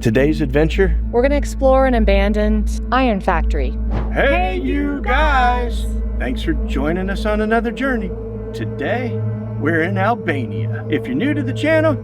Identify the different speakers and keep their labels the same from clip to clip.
Speaker 1: Today's adventure,
Speaker 2: we're going to explore an abandoned iron factory.
Speaker 1: Hey you guys! Thanks for joining us on another journey. Today, we're in Albania. If you're new to the channel,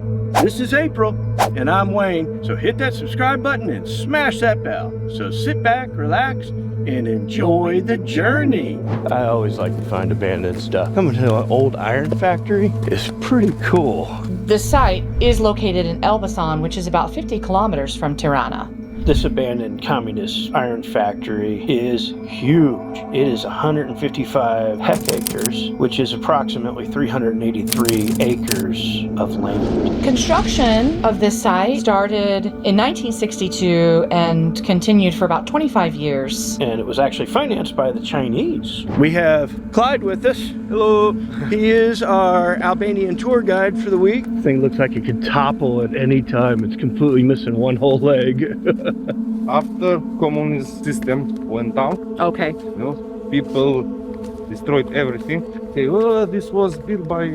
Speaker 1: this is April, and I'm Wayne. So hit that subscribe button and smash that bell. So sit back, relax, and enjoy the journey. I always like to find abandoned stuff. Coming to an old iron factory is pretty cool.
Speaker 2: The site is located in Elbasan, which is about 50 kilometers from Tirana.
Speaker 1: This abandoned communist iron factory is huge. It is 155 hectares, which is approximately 383 acres of land.
Speaker 2: Construction of this site started in 1962 and continued for about 25 years.
Speaker 1: And it was actually financed by the Chinese. We have Clyde with us. Hello. He is our Albanian tour guide for the week. Thing looks like it could topple at any time. It's completely missing one whole leg.
Speaker 3: After communist system went down,
Speaker 2: Okay.
Speaker 3: People destroyed everything. Okay, well, this was built by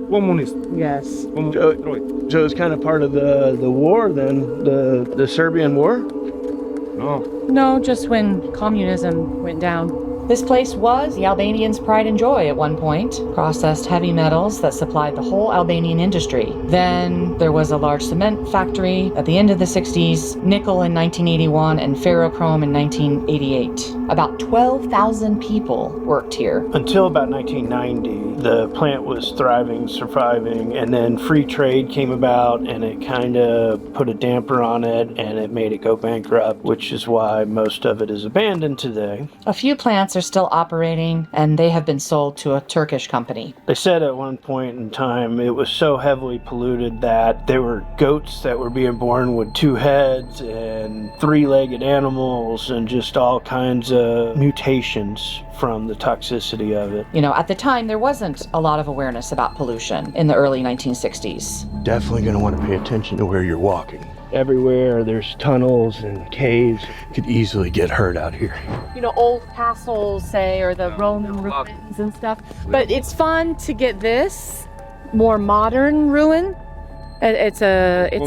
Speaker 3: communists.
Speaker 2: Yes.
Speaker 3: Destroyed.
Speaker 1: So it's kind of part of the war then, the Serbian war?
Speaker 3: No.
Speaker 2: No, just when communism went down. This place was the Albanians' pride and joy at one point. Processed heavy metals that supplied the whole Albanian industry. Then there was a large cement factory at the end of the 60s, nickel in 1981, and ferrochrome in 1988. About 12,000 people worked here.
Speaker 1: Until about 1990, the plant was thriving, surviving, and then free trade came about and it kind of put a damper on it and it made it go bankrupt, which is why most of it is abandoned today.
Speaker 2: A few plants are still operating and they have been sold to a Turkish company.
Speaker 1: They said at one point in time it was so heavily polluted that there were goats that were being born with 2 heads and 3-legged animals and just all kinds of mutations from the toxicity of it.
Speaker 2: You know, at the time there wasn't a lot of awareness about pollution in the early 1960s.
Speaker 1: Definitely going to want to pay attention to where you're walking. Everywhere there's tunnels and caves. Could easily get hurt out here.
Speaker 2: You know, old castles, say, or the Roman ruins and stuff. But it's fun to get this more modern ruin. It's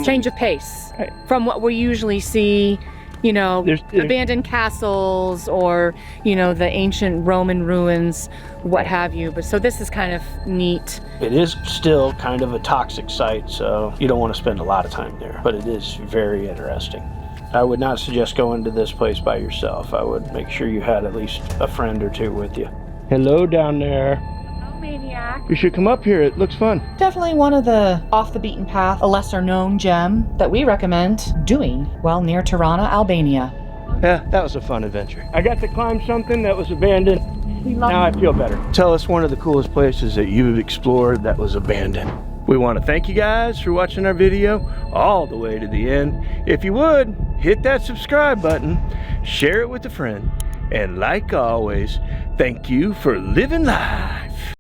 Speaker 2: change of pace from what we usually see. You know, abandoned castles or, you know, the ancient Roman ruins, what have you. But so this is kind of neat.
Speaker 1: It is still kind of a toxic site, so you don't want to spend a lot of time there, but it is very interesting. I would not suggest going to this place by yourself. I would make sure you had at least a friend or two with you. Hello down there.
Speaker 2: Maniac.
Speaker 1: You should come up here. It looks fun.
Speaker 2: Definitely one of the off the beaten path, a lesser known gem that we recommend doing while near Tirana, Albania.
Speaker 1: Yeah, that was a fun adventure. I got to climb something that was abandoned. Now I feel better. Tell us one of the coolest places that you've explored that was abandoned. We want to thank you guys for watching our video all the way to the end. If you would, hit that subscribe button, share it with a friend, and like always, thank you for living life.